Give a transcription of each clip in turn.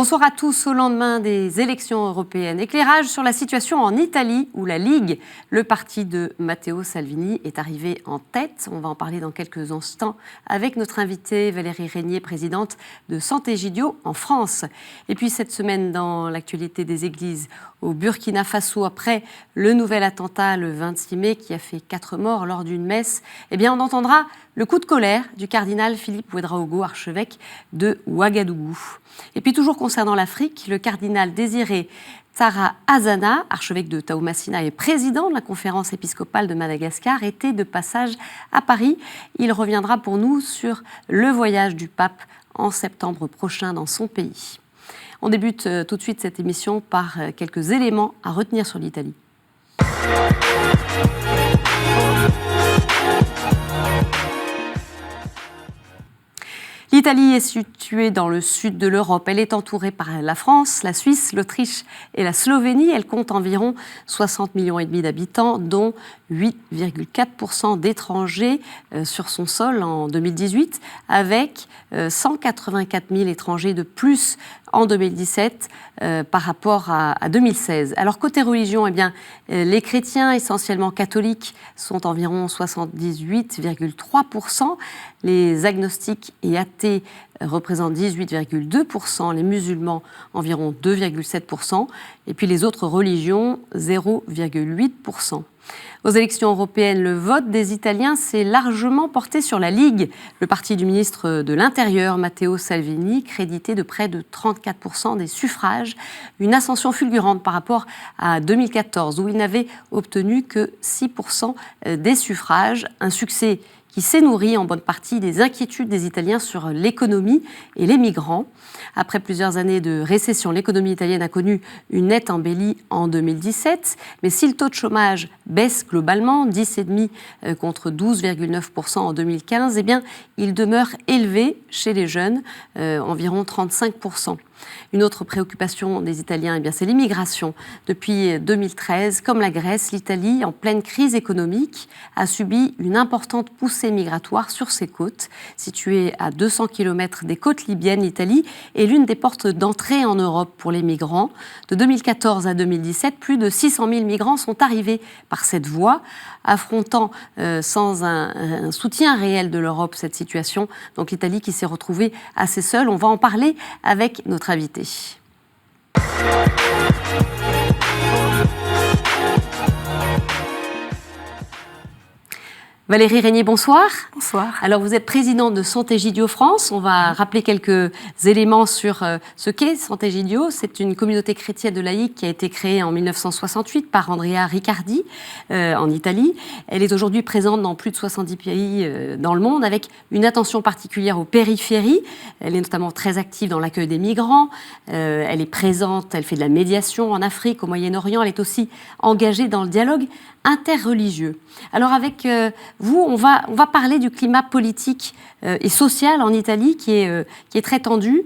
Bonsoir à tous. Au lendemain des élections européennes, éclairage sur la situation en Italie où la Ligue, le parti de Matteo Salvini, est arrivé en tête. On va en parler dans quelques instants avec notre invitée Valérie Régnier, présidente de Sant'Egidio en France. Et puis cette semaine, dans l'actualité des églises au Burkina Faso, après le nouvel attentat le 26 mai qui a fait 4 morts lors d'une messe, on entendra le coup de colère du cardinal Philippe Ouédraogo, archevêque de Ouagadougou. Et puis toujours concernant l'Afrique, le cardinal Désiré Tara Azana, archevêque de Taoumacina et président de la conférence épiscopale de Madagascar, était de passage à Paris. Il reviendra pour nous sur le voyage du pape en septembre prochain dans son pays. On débute tout de suite cette émission par quelques éléments à retenir sur l'Italie. L'Italie est située dans le sud de l'Europe. Elle est entourée par la France, la Suisse, l'Autriche et la Slovénie. Elle compte environ 60,5 millions d'habitants, dont 8,4% d'étrangers sur son sol en 2018, avec 184 000 étrangers de plus en 2017 par rapport à 2016. Alors côté religion, les chrétiens essentiellement catholiques sont environ 78,3%, les agnostiques et athées représentent 18,2%, les musulmans environ 2,7%, et puis les autres religions 0,8%. Aux élections européennes, le vote des Italiens s'est largement porté sur la Ligue, le parti du ministre de l'Intérieur, Matteo Salvini, crédité de près de 34% des suffrages, une ascension fulgurante par rapport à 2014, où il n'avait obtenu que 6% des suffrages, un succès qui s'est nourri en bonne partie des inquiétudes des Italiens sur l'économie et les migrants. Après plusieurs années de récession, l'économie italienne a connu une nette embellie en 2017, mais si le taux de chômage baisse globalement, 10,5% contre 12,9% en 2015, il demeure élevé chez les jeunes, environ 35%. Une autre préoccupation des Italiens, c'est l'immigration. Depuis 2013, comme la Grèce, l'Italie, en pleine crise économique, a subi une importante poussée migratoire sur ses côtes. Située à 200 km des côtes libyennes, l'Italie est l'une des portes d'entrée en Europe pour les migrants. De 2014 à 2017, plus de 600 000 migrants sont arrivés par cette voie, affrontant sans un soutien réel de l'Europe cette situation. Donc l'Italie qui s'est retrouvée assez seule. On va en parler avec notre invité. Valérie Régnier, bonsoir. Bonsoir. Alors, vous êtes présidente de Sant'Egidio France. On va rappeler quelques éléments sur ce qu'est Sant'Egidio. C'est une communauté chrétienne de laïcs qui a été créée en 1968 par Andrea Riccardi en Italie. Elle est aujourd'hui présente dans plus de 70 pays dans le monde, avec une attention particulière aux périphéries. Elle est notamment très active dans l'accueil des migrants. Elle est présente, elle fait de la médiation en Afrique, au Moyen-Orient. Elle est aussi engagée dans le dialogue interreligieux. Alors avec vous, on va parler du climat politique et social en Italie qui est très tendu,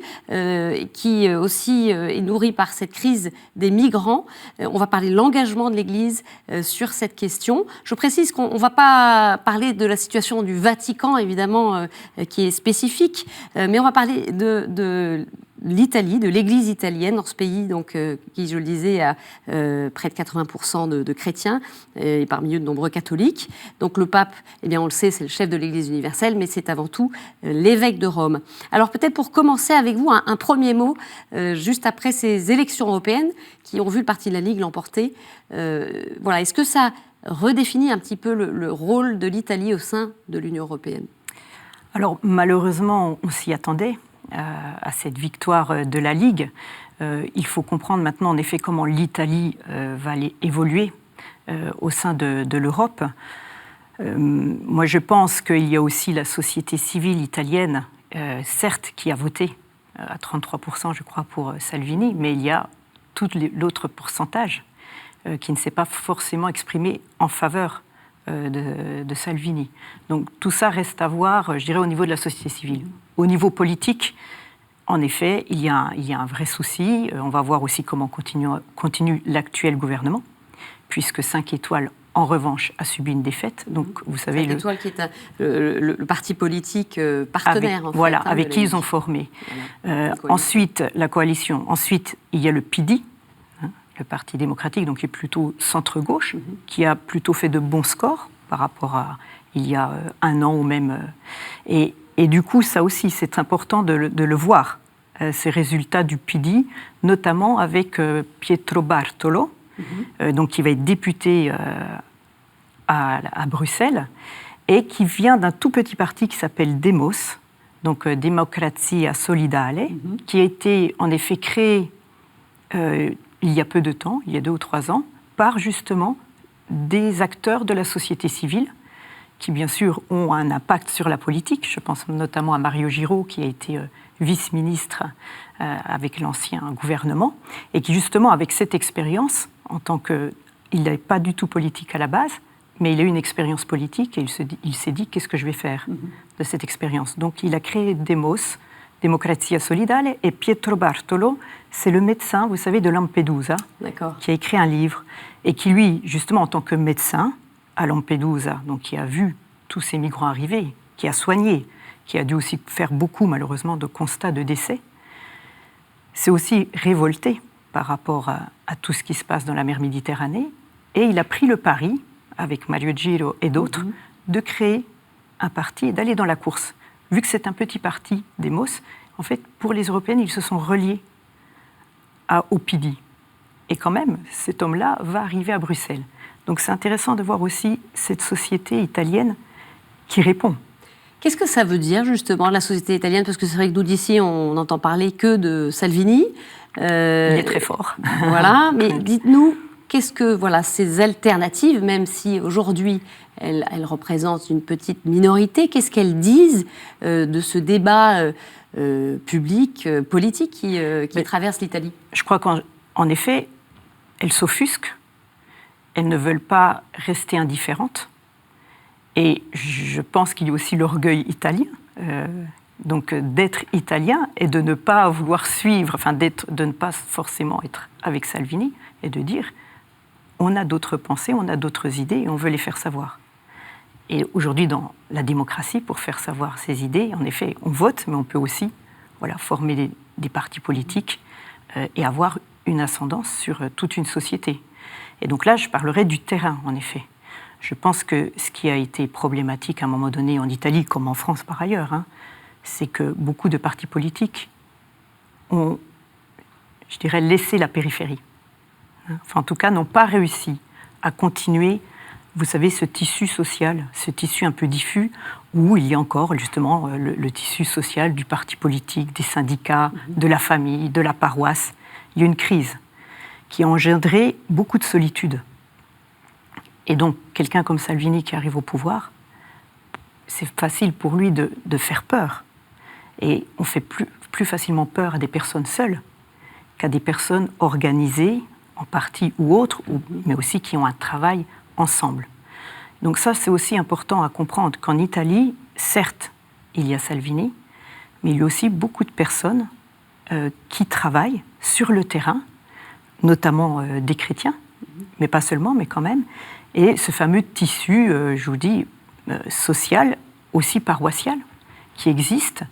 qui aussi est nourri par cette crise des migrants. On va parler de l'engagement de l'Église sur cette question. Je précise qu'on ne va pas parler de la situation du Vatican, évidemment, qui est spécifique, mais on va parler de l'Italie, de l'Église italienne dans ce pays, donc, qui, je le disais, a près de 80% de chrétiens, et parmi eux de nombreux catholiques. Donc le pape, on le sait, c'est le chef de l'Église universelle, mais c'est avant tout l'évêque de Rome. Alors peut-être pour commencer avec vous, un premier mot, juste après ces élections européennes qui ont vu le parti de la Ligue l'emporter. Est-ce que ça redéfinit un petit peu le rôle de l'Italie au sein de l'Union européenne ? Alors malheureusement, on s'y attendait. À cette victoire de la Ligue. Il faut comprendre maintenant en effet comment l'Italie va aller évoluer au sein de l'Europe. Moi je pense qu'il y a aussi la société civile italienne, certes qui a voté à 33% je crois pour Salvini, mais il y a tout l'autre pourcentage qui ne s'est pas forcément exprimé en faveur de Salvini. Donc tout ça reste à voir, je dirais, au niveau de la société civile. Au niveau politique, en effet, il y a un vrai souci. On va voir aussi comment continue l'actuel gouvernement, puisque 5 étoiles en revanche, a subi une défaite. Donc, vous savez, l'Étoile qui est le parti politique partenaire, avec qui ils ont formé. Voilà. Ensuite, la coalition. Ensuite, il y a le PD, le Parti démocratique, donc qui est plutôt centre-gauche, qui a plutôt fait de bons scores par rapport à il y a un an ou même. Et du coup, ça aussi, c'est important de le voir, ces résultats du PD, notamment avec Pietro Bartolo, donc qui va être député à Bruxelles, et qui vient d'un tout petit parti qui s'appelle Demos, donc Democrazia Solidale, qui a été en effet créé il y a peu de temps, il y a 2 ou 3 ans, par justement des acteurs de la société civile, qui bien sûr ont un impact sur la politique. Je pense notamment à Mario Giraud, qui a été vice-ministre avec l'ancien gouvernement, et qui justement, avec cette expérience, en tant il n'est pas du tout politique à la base, mais il a eu une expérience politique et il s'est dit qu'est-ce que je vais faire de cette expérience. Donc il a créé Demos, Democrazia Solidale, et Pietro Bartolo, c'est le médecin, vous savez, de Lampedusa, qui a écrit un livre, et qui lui, justement, en tant que médecin à Lampedusa, donc qui a vu tous ces migrants arriver, qui a soigné, qui a dû aussi faire beaucoup, malheureusement, de constats de décès, s'est aussi révolté par rapport à tout ce qui se passe dans la mer Méditerranée, et il a pris le pari, avec Mario Giraud et d'autres, de créer un parti et d'aller dans la course. Vu que c'est un petit parti, Demos, en fait, pour les Européennes, ils se sont reliés au PD. Et quand même, cet homme-là va arriver à Bruxelles. Donc c'est intéressant de voir aussi cette société italienne qui répond. Qu'est-ce que ça veut dire, justement, la société italienne? Parce que c'est vrai que nous, d'ici, on n'entend parler que de Salvini. Il est très fort. Voilà, mais dites-nous, qu'est-ce que ces alternatives, même si aujourd'hui elles représentent une petite minorité, qu'est-ce qu'elles disent de ce débat public, politique qui traverse l'Italie? Je crois qu'en effet, elles s'offusquent, elles ne veulent pas rester indifférentes, et je pense qu'il y a aussi l'orgueil italien, donc d'être italien et de ne pas vouloir suivre, de ne pas forcément être avec Salvini, et de dire on a d'autres pensées, on a d'autres idées et on veut les faire savoir. Et aujourd'hui, dans la démocratie, pour faire savoir ces idées, en effet, on vote, mais on peut aussi former des partis politiques et avoir une ascendance sur toute une société. Et donc là, je parlerai du terrain, en effet. Je pense que ce qui a été problématique à un moment donné en Italie, comme en France par ailleurs, c'est que beaucoup de partis politiques ont, je dirais, laissé la périphérie. Enfin, en tout cas, n'ont pas réussi à continuer, vous savez, ce tissu social, ce tissu un peu diffus, où il y a encore justement le tissu social du parti politique, des syndicats, de la famille, de la paroisse. Il y a une crise qui a engendré beaucoup de solitude. Et donc, quelqu'un comme Salvini qui arrive au pouvoir, c'est facile pour lui de faire peur. Et on fait plus facilement peur à des personnes seules qu'à des personnes organisées, en partie ou autre, mais aussi qui ont un travail ensemble. Donc ça, c'est aussi important à comprendre qu'en Italie, certes, il y a Salvini, mais il y a aussi beaucoup de personnes qui travaillent sur le terrain, notamment des chrétiens, mais pas seulement, mais quand même. Et ce fameux tissu, je vous dis, social, aussi paroissial, qui existe,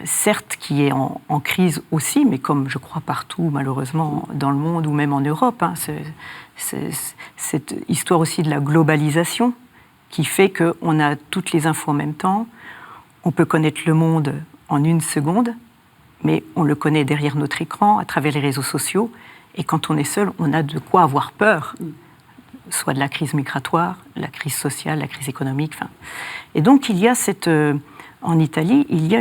certes qui est en crise aussi, mais comme je crois partout, malheureusement, dans le monde ou même en Europe, cette histoire aussi de la globalisation qui fait qu'on a toutes les infos en même temps, on peut connaître le monde en 1 seconde, mais on le connaît derrière notre écran, à travers les réseaux sociaux, et quand on est seul, on a de quoi avoir peur, soit de la crise migratoire, la crise sociale, la crise économique. Et donc il y a en Italie, il y a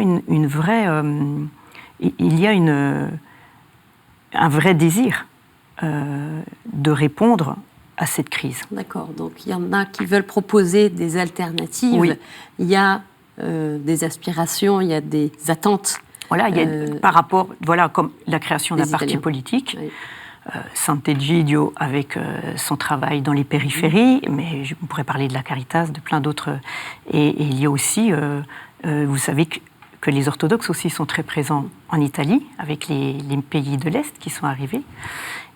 un vrai désir de répondre à cette crise. D'accord, donc il y en a qui veulent proposer des alternatives, oui. Il y a des aspirations, il y a des attentes. Voilà, il y a, par rapport, comme la création d'un parti politique, oui. Sant'Egidio avec son travail dans les périphéries, mais je pourrais parler de la Caritas, de plein d'autres. Et il y a aussi, vous savez que les orthodoxes aussi sont très présents en Italie, avec les pays de l'Est qui sont arrivés.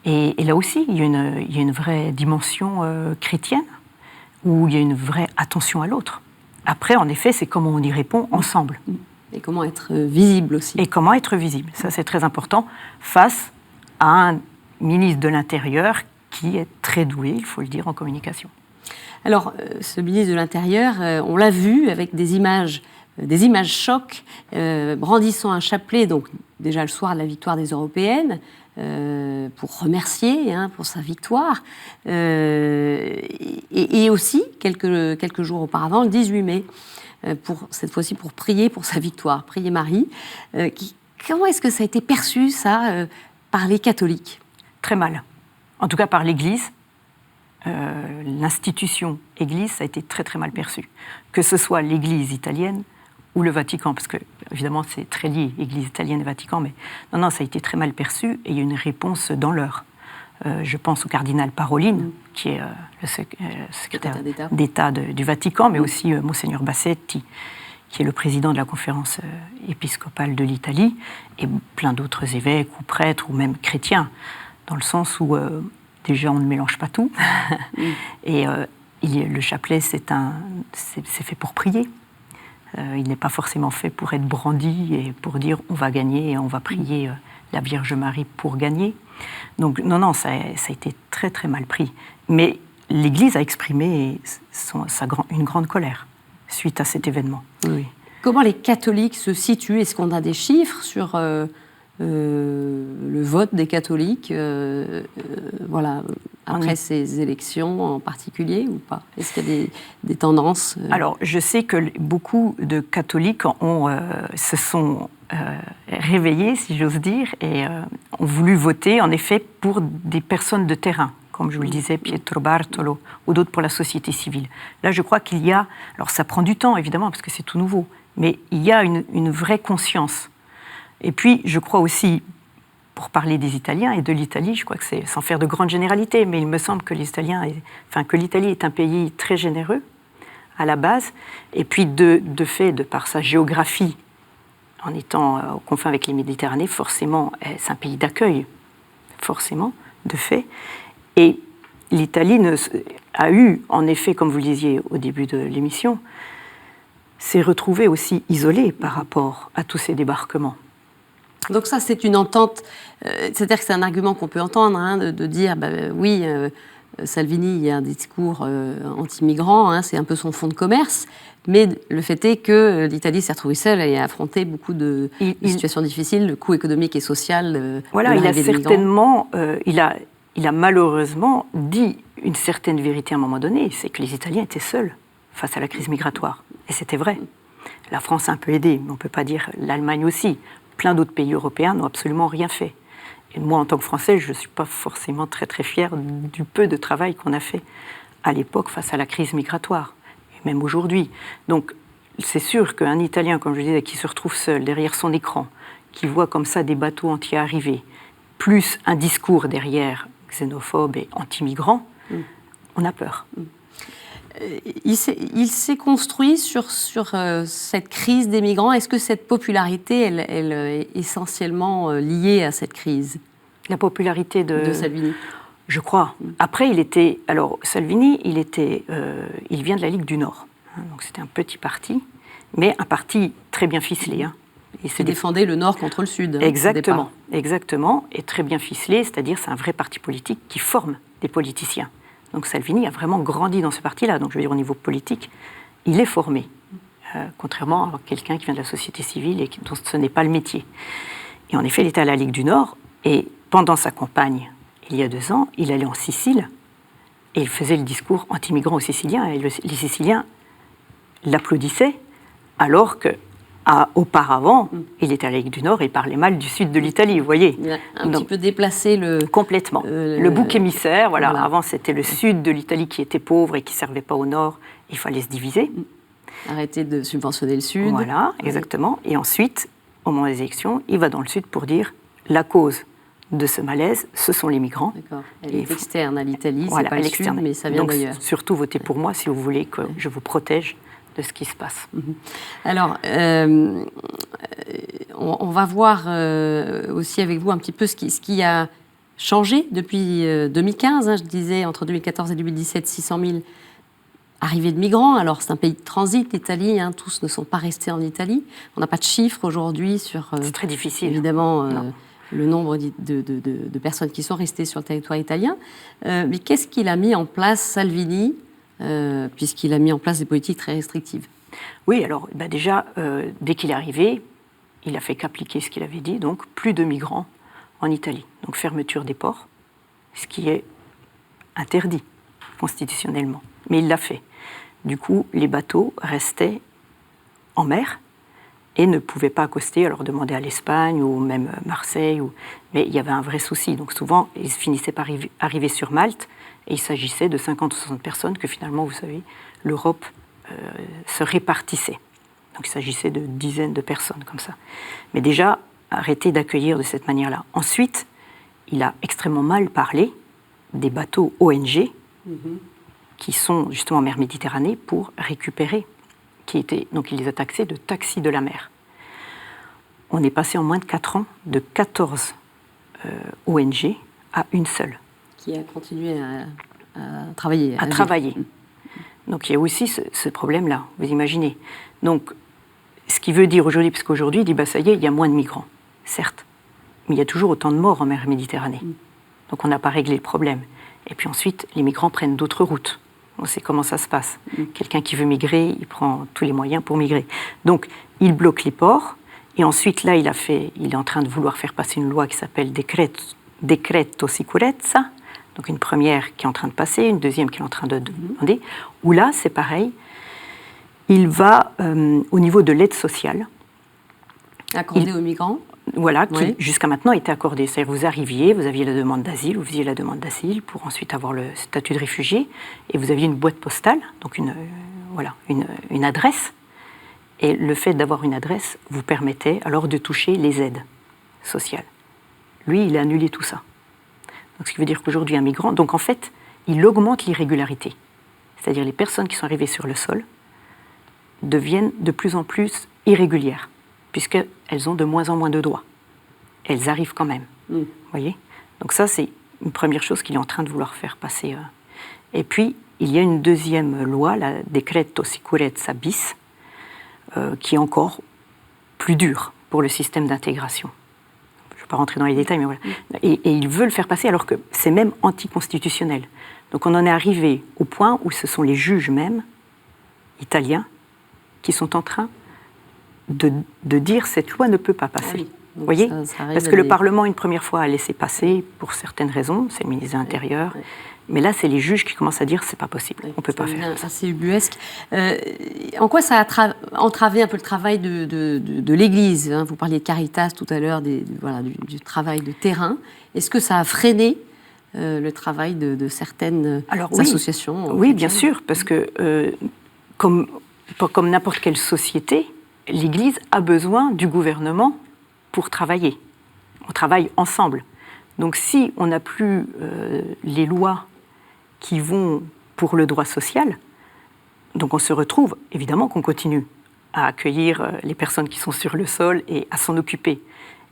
Et là aussi, il y a une vraie dimension chrétienne où il y a une vraie attention à l'autre. Après, en effet, c'est comment on y répond ensemble. Et comment être visible aussi. Et comment être visible, ça c'est très important, face à un ministre de l'Intérieur qui est très doué, il faut le dire, en communication. Alors, ce ministre de l'Intérieur, on l'a vu avec des images chocs, brandissant un chapelet, donc déjà le soir de la victoire des Européennes, pour remercier pour sa victoire, et aussi quelques jours auparavant, le 18 mai, cette fois-ci pour prier pour sa victoire, prier Marie. Comment est-ce que ça a été perçu, ça, par les catholiques ? Très mal. En tout cas par l'Église. L'institution Église, ça a été très très mal perçu. Que ce soit l'Église italienne ou le Vatican, parce que évidemment c'est très lié, Église italienne et Vatican, mais non, ça a été très mal perçu et il y a une réponse dans l'heure. Je pense au cardinal Parolin, qui est le secrétaire d'État du Vatican, mais aussi Monseigneur Bassetti, qui est le président de la conférence épiscopale de l'Italie, et plein d'autres évêques ou prêtres ou même chrétiens, dans le sens où déjà on ne mélange pas tout, et le chapelet c'est fait pour prier. Il n'est pas forcément fait pour être brandi et pour dire on va gagner et on va prier la Vierge Marie pour gagner. Donc non, ça a été très très mal pris. Mais l'Église a exprimé une grande colère suite à cet événement. Oui. Comment les catholiques se situent ? Est-ce qu'on a des chiffres sur le vote des catholiques après ces élections en particulier ou pas ? Est-ce qu'il y a des tendances Alors, je sais que beaucoup de catholiques se sont réveillés, si j'ose dire, et ont voulu voter, en effet, pour des personnes de terrain, comme je vous le disais, Pietro Bartolo, ou d'autres pour la société civile. Là, je crois qu'il y a... Alors, ça prend du temps, évidemment, parce que c'est tout nouveau, mais il y a une vraie conscience. Et puis, je crois aussi, pour parler des Italiens et de l'Italie, je crois que c'est sans faire de grandes généralités, mais il me semble que l'Italie est un pays très généreux, à la base, et puis de par sa géographie, en étant aux confins avec les Méditerranées, forcément, c'est un pays d'accueil, forcément, de fait. Et l'Italie a eu, en effet, comme vous le disiez au début de l'émission, s'est retrouvée aussi isolée par rapport à tous ces débarquements. Donc ça, c'est une entente, c'est-à-dire que c'est un argument qu'on peut entendre, de dire, oui, Salvini, il y a un discours anti-migrant, c'est un peu son fonds de commerce, mais le fait est que l'Italie s'est retrouvée seule et a affronté beaucoup de situations difficiles, le coût économique et social. Voilà, il a certainement, il a malheureusement dit une certaine vérité à un moment donné, c'est que les Italiens étaient seuls face à la crise migratoire. Et c'était vrai. La France a un peu aidé, mais on ne peut pas dire l'Allemagne aussi. Plein d'autres pays européens n'ont absolument rien fait. Et moi, en tant que Français, je ne suis pas forcément très très fière du peu de travail qu'on a fait à l'époque face à la crise migratoire, et même aujourd'hui. Donc, c'est sûr qu'un Italien, comme je disais, qui se retrouve seul derrière son écran, qui voit comme ça des bateaux entiers arriver, plus un discours derrière xénophobe et anti-migrant, on a peur. Il s'est construit sur cette crise des migrants. Est-ce que cette popularité, elle est essentiellement liée à cette crise ? La popularité de Salvini ? Je crois. Après, Salvini, il vient de la Ligue du Nord. Donc c'était un petit parti, mais un parti très bien ficelé. Il défendait le Nord contre le Sud. Exactement, exactement, et très bien ficelé, c'est-à-dire c'est un vrai parti politique qui forme des politiciens. Donc Salvini a vraiment grandi dans ce parti-là. Donc je veux dire, au niveau politique, il est formé, contrairement à quelqu'un qui vient de la société civile et dont ce n'est pas le métier. Et en effet, il était à la Ligue du Nord, et pendant sa campagne, il y a 2 ans, il allait en Sicile, et il faisait le discours anti-migrant aux Siciliens, et les Siciliens l'applaudissaient, alors que auparavant, il était à la Ligue du Nord et il parlait mal du sud de l'Italie, vous voyez. Il a un petit peu déplacé complètement. Le bouc émissaire, voilà. Avant, c'était le sud de l'Italie qui était pauvre et qui ne servait pas au Nord. Il fallait se diviser. Arrêter de subventionner le sud. Voilà, exactement. Et ensuite, au moment des élections, il va dans le sud pour dire la cause de ce malaise, ce sont les migrants. D'accord. Elle est externe à l'Italie, voilà, c'est pas le sud, mais ça vient d'ailleurs. Donc, surtout, votez pour moi si vous voulez que je vous protège de ce qui se passe. Alors, on va voir aussi avec vous un petit peu ce qui a changé depuis 2015. Je disais, entre 2014 et 2017, 600 000 arrivée de migrants. Alors, c'est un pays de transit, l'Italie. Hein, tous ne sont pas restés en Italie. On n'a pas de chiffres aujourd'hui sur, c'est très difficile. Évidemment, le nombre de personnes qui sont restées sur le territoire italien. Mais qu'est-ce qu'il a mis en place, Salvini, puisqu'il a mis en place des politiques très restrictives? Oui, alors déjà, dès qu'il est arrivé, il a fait qu'appliquer ce qu'il avait dit, donc plus de migrants en Italie. Donc fermeture des ports, ce qui est interdit constitutionnellement. Mais il l'a fait. Du coup, les bateaux restaient en mer et ne pouvaient pas accoster, alors demander à l'Espagne ou même Marseille. Mais il y avait un vrai souci. Donc souvent, ils finissaient par arriver sur Malte et il s'agissait de 50 ou 60 personnes que finalement, vous savez, l'Europe se répartissait. Donc il s'agissait de dizaines de personnes comme ça. Mais déjà, arrêter d'accueillir de cette manière-là. Ensuite, il a extrêmement mal parlé des bateaux ONG qui sont justement en mer Méditerranée pour récupérer, donc il les a taxés de taxis de la mer. On est passé en moins de 4 ans de 14 ONG à une seule. Qui a continué à travailler. À travailler. Donc il y a aussi ce problème-là, vous imaginez. Donc, ce qui veut dire aujourd'hui, parce qu'aujourd'hui, il dit, ça y est, il y a moins de migrants, certes, mais il y a toujours autant de morts en mer Méditerranée. Donc on n'a pas réglé le problème. Et puis ensuite, les migrants prennent d'autres routes. On sait comment ça se passe. Quelqu'un qui veut migrer, il prend tous les moyens pour migrer. Donc, il bloque les ports, et ensuite, là, il est en train de vouloir faire passer une loi qui s'appelle Decreto Sicurezza, donc une première qui est en train de passer, une deuxième qui est en train de demander, où là, c'est pareil, il va, au niveau de l'aide sociale... Accordée aux migrants. Voilà, qui jusqu'à maintenant était accordée. C'est-à-dire vous arriviez, vous aviez la demande d'asile, vous faisiez la demande d'asile pour ensuite avoir le statut de réfugié, et vous aviez une boîte postale, donc une adresse. Et le fait d'avoir une adresse vous permettait alors de toucher les aides sociales. Lui, il a annulé tout ça. Donc, ce qui veut dire qu'aujourd'hui, un migrant... Donc, en fait, il augmente l'irrégularité. C'est-à-dire les personnes qui sont arrivées sur le sol deviennent de plus en plus irrégulières, puisqu'elles ont de moins en moins de droits. Elles arrivent quand même. Vous voyez ? Donc ça, c'est une première chose qu'il est en train de vouloir faire passer. Et puis, il y a une deuxième loi, la Decreto Sicurezza bis, qui est encore plus dure pour le système d'intégration. Je ne vais pas rentrer dans les détails, mais voilà. Et il veut le faire passer alors que c'est même anticonstitutionnel. Donc on en est arrivé au point où ce sont les juges même, italiens, qui sont en train de dire cette loi ne peut pas passer. Ah oui. Vous voyez ? Parce que le Parlement, une première fois, a laissé passer pour certaines raisons, c'est le ministre de l'Intérieur, mais là, c'est les juges qui commencent à dire c'est pas possible, on ne peut pas faire ça. C'est ubuesque. En quoi ça a entravé un peu le travail de l'Église, hein ? Vous parliez de Caritas tout à l'heure, du travail de terrain. Est-ce que ça a freiné le travail de certaines associations ? Oui, bien sûr, parce que comme n'importe quelle société, l'Église a besoin du gouvernement pour travailler. On travaille ensemble. Donc si on n'a plus les lois qui vont pour le droit social, donc on se retrouve, évidemment qu'on continue à accueillir les personnes qui sont sur le sol et à s'en occuper.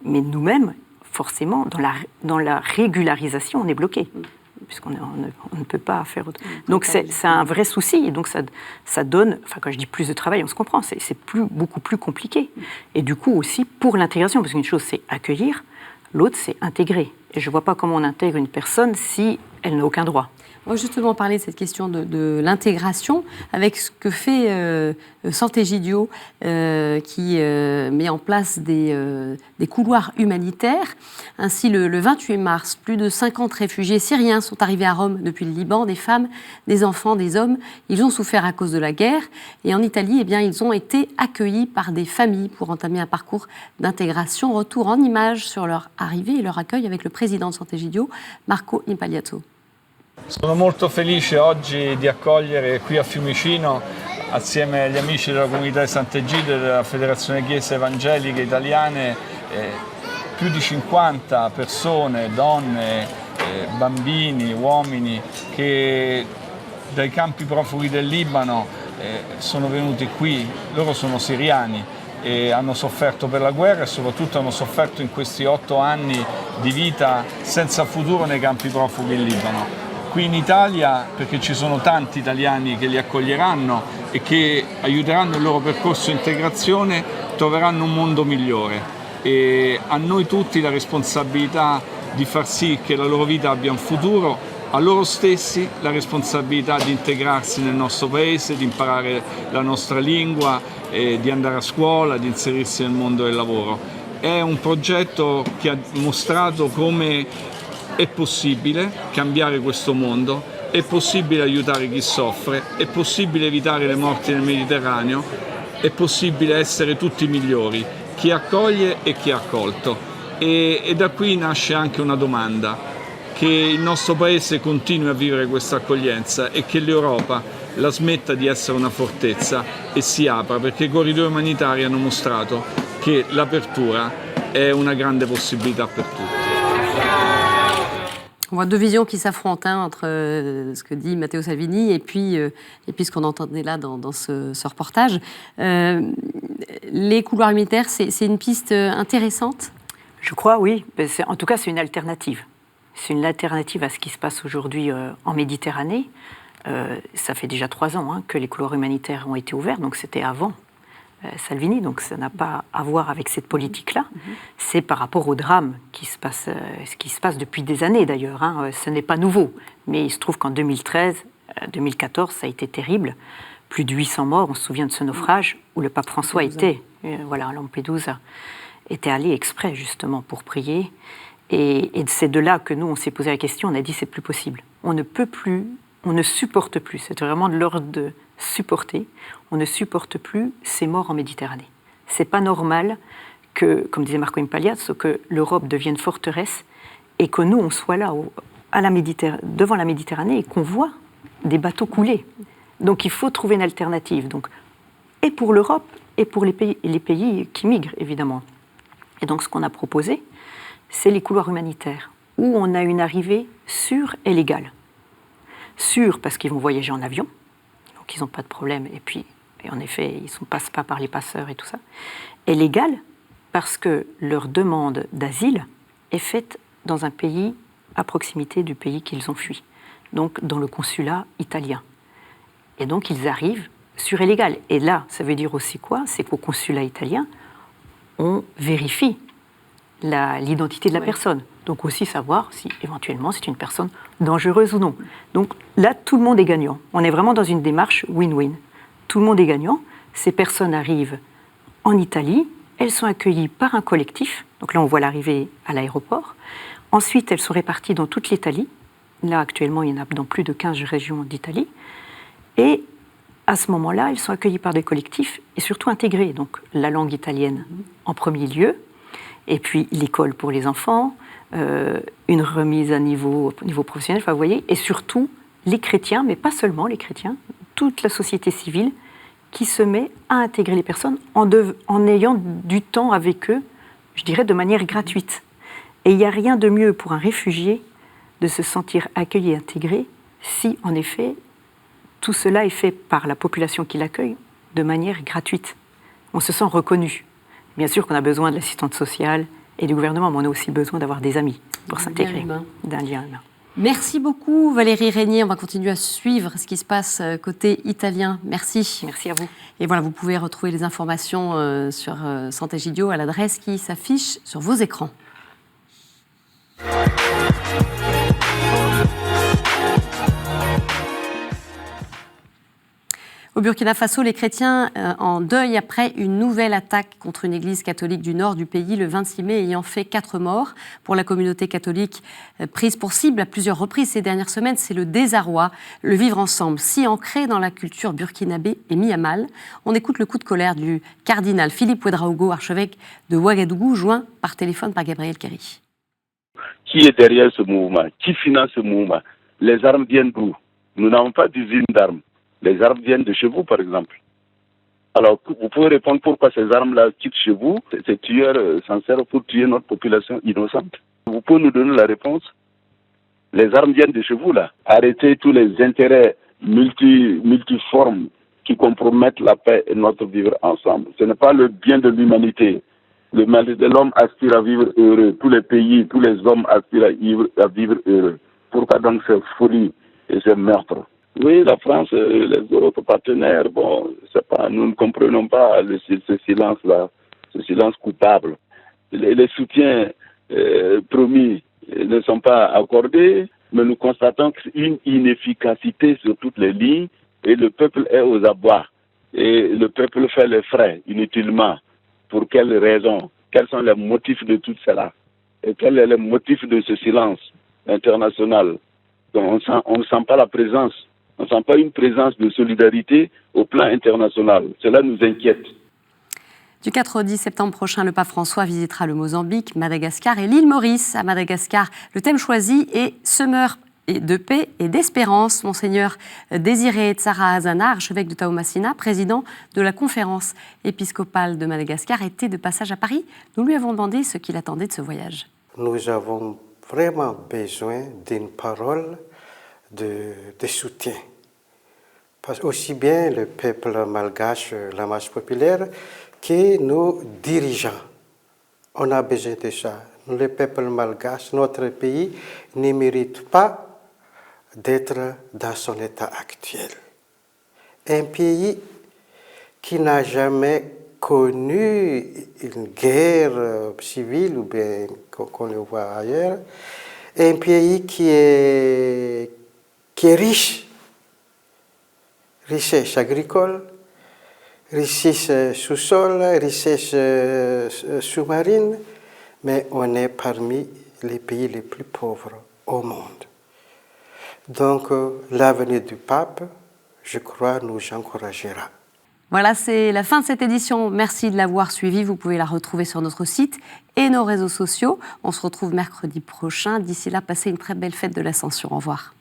Mais nous-mêmes, forcément, dans la régularisation, on est bloqué, puisqu'on ne peut pas faire autre. Donc c'est un vrai souci, et donc ça donne, enfin quand je dis plus de travail, on se comprend, c'est beaucoup plus compliqué. Et du coup aussi pour l'intégration, parce qu'une chose c'est accueillir, l'autre c'est intégrer. Et je ne vois pas comment on intègre une personne si elle n'a aucun droit. On va justement parler de cette question de l'intégration avec ce que fait Sant'Egidio qui met en place des couloirs humanitaires. Ainsi, le 28 mars, plus de 50 réfugiés syriens sont arrivés à Rome depuis le Liban, des femmes, des enfants, des hommes. Ils ont souffert à cause de la guerre. Et en Italie, ils ont été accueillis par des familles pour entamer un parcours d'intégration. Retour en images sur leur arrivée et leur accueil avec le président de Sant'Egidio, Marco Impagliazzo. Sono molto felice oggi di accogliere qui a Fiumicino, assieme agli amici della comunità di Sant'Egidio e della Federazione Chiese Evangeliche Italiane, più di 50 persone, donne, bambini, uomini che dai campi profughi del Libano sono venuti qui. Loro sono siriani e hanno sofferto per la guerra e soprattutto hanno sofferto in questi 8 anni di vita senza futuro nei campi profughi in Libano. qui in Italia, perché ci sono tanti italiani che li accoglieranno e che aiuteranno il loro percorso di integrazione, troveranno un mondo migliore. E a noi tutti la responsabilità di far sì che la loro vita abbia un futuro, a loro stessi la responsabilità di integrarsi nel nostro paese, di imparare la nostra lingua, di andare a scuola, di inserirsi nel mondo del lavoro. È un progetto che ha mostrato come è possibile cambiare questo mondo, è possibile aiutare chi soffre, è possibile evitare le morti nel Mediterraneo, è possibile essere tutti migliori, chi accoglie e chi ha accolto. E da qui nasce anche una domanda: che il nostro Paese continui a vivere questa accoglienza e che l'Europa la smetta di essere una fortezza e si apra, perché i corridoi umanitari hanno mostrato che l'apertura è una grande possibilità per tutti. On voit deux visions qui s'affrontent entre ce que dit Matteo Salvini et puis ce qu'on entendait là dans ce reportage. Les couloirs humanitaires, c'est une piste intéressante ? Je crois, oui. En tout cas, c'est une alternative. C'est une alternative à ce qui se passe aujourd'hui en Méditerranée. Ça fait déjà 3 ans que les couloirs humanitaires ont été ouverts, donc c'était avant Salvini, donc ça n'a pas à voir avec cette politique-là. C'est par rapport au drame ce qui se passe depuis des années d'ailleurs. Ce n'est pas nouveau, mais il se trouve qu'en 2013, 2014, ça a été terrible. Plus de 800 morts, on se souvient de ce naufrage où le pape François était, à Lampedusa, était allé exprès justement pour prier. Et c'est de là que nous, on s'est posé la question, on a dit c'est plus possible. On ne peut plus, on ne supporte plus, c'est vraiment de l'ordre de supporter, on ne supporte plus ces morts en Méditerranée. C'est pas normal que, comme disait Marco Impagliazzo, que l'Europe devienne forteresse et que nous, on soit là, devant la Méditerranée et qu'on voit des bateaux couler. Donc il faut trouver une alternative, donc, et pour l'Europe et pour les pays qui migrent, évidemment. Et donc ce qu'on a proposé, c'est les couloirs humanitaires, où on a une arrivée sûre et légale. Sûre parce qu'ils vont voyager en avion, donc ils n'ont pas de problème, et en effet, ils ne passent pas par les passeurs et tout ça. Et légale parce que leur demande d'asile est faite dans un pays à proximité du pays qu'ils ont fui, donc dans le consulat italien. Et donc ils arrivent sûre et légale. Et là, ça veut dire aussi quoi ? C'est qu'au consulat italien, on vérifie l'identité de la personne. Donc aussi savoir si éventuellement c'est une personne dangereuse ou non. Donc là, tout le monde est gagnant. On est vraiment dans une démarche win-win. Tout le monde est gagnant. Ces personnes arrivent en Italie, elles sont accueillies par un collectif. Donc là, on voit l'arrivée à l'aéroport. Ensuite, elles sont réparties dans toute l'Italie. Là, actuellement, il y en a dans plus de 15 régions d'Italie. Et à ce moment-là, elles sont accueillies par des collectifs et surtout intégrées. Donc la langue italienne en premier lieu, et puis l'école pour les enfants, une remise à niveau professionnel, enfin, vous voyez, et surtout les chrétiens, mais pas seulement les chrétiens, toute la société civile qui se met à intégrer les personnes en ayant du temps avec eux, je dirais de manière gratuite. Et il n'y a rien de mieux pour un réfugié de se sentir accueilli et intégré si, en effet, tout cela est fait par la population qui l'accueille de manière gratuite. On se sent reconnu. Bien sûr qu'on a besoin de l'assistante sociale et du gouvernement, mais on a aussi besoin d'avoir des amis pour s'intégrer, d'un lien humain. Merci beaucoup Valérie Régnier. On va continuer à suivre ce qui se passe côté italien. Merci. Merci à vous. Et voilà, vous pouvez retrouver les informations sur Sant'Egidio à l'adresse qui s'affiche sur vos écrans. Au Burkina Faso, les chrétiens en deuil après une nouvelle attaque contre une église catholique du nord du pays le 26 mai ayant fait 4 morts. Pour la communauté catholique prise pour cible à plusieurs reprises ces dernières semaines, c'est le désarroi, le vivre ensemble, si ancré dans la culture burkinabé et mis à mal. On écoute le coup de colère du cardinal Philippe Ouedraogo, archevêque de Ouagadougou, joint par téléphone par Gabriel Kerry. Qui est derrière ce mouvement? Qui finance ce mouvement? Les armes viennent d'où? Nous n'avons pas d'usine d'armes. Les armes viennent de chez vous, par exemple. Alors, vous pouvez répondre pourquoi ces armes-là quittent chez vous. Ces tueurs s'en servent pour tuer notre population innocente. Vous pouvez nous donner la réponse? Les armes viennent de chez vous, là. Arrêtez tous les intérêts multiformes qui compromettent la paix et notre vivre ensemble. Ce n'est pas le bien de l'humanité. L'homme aspire à vivre heureux. Tous les pays, tous les hommes aspirent à vivre heureux. Pourquoi donc cette folie et ces meurtres. Oui, la France, les autres partenaires, bon, c'est pas, nous ne comprenons pas ce silence-là, ce silence coupable. Les soutiens promis ne sont pas accordés, mais nous constatons une inefficacité sur toutes les lignes et le peuple est aux abois. Et le peuple fait les frais inutilement. Pour quelles raisons? Quels sont les motifs de tout cela? Et quel est le motif de ce silence international? Donc on ne sent pas la présence, on ne sent pas une présence de solidarité au plan international. Cela nous inquiète. Du 4 au 10 septembre prochain, le pape François visitera le Mozambique, Madagascar et l'île Maurice. À Madagascar, le thème choisi est « Semeur de paix et d'espérance ». Monseigneur Désiré Tsara Azana, archevêque de Taomasina, président de la conférence épiscopale de Madagascar, était de passage à Paris. Nous lui avons demandé ce qu'il attendait de ce voyage. Nous avons vraiment besoin d'une parole de soutien. Parce aussi bien le peuple malgache, la masse populaire, que nos dirigeants. On a besoin de ça. Le peuple malgache, notre pays, ne mérite pas d'être dans son état actuel. Un pays qui n'a jamais connu une guerre civile ou bien qu'on le voit ailleurs, un pays qui est riche, richesse agricole, richesse sous-sol, richesse sous-marine, mais on est parmi les pays les plus pauvres au monde. Donc l'avenir du pape, je crois, nous encouragera. Voilà, c'est la fin de cette édition. Merci de l'avoir suivie. Vous pouvez la retrouver sur notre site et nos réseaux sociaux. On se retrouve mercredi prochain. D'ici là, passez une très belle fête de l'Ascension. Au revoir.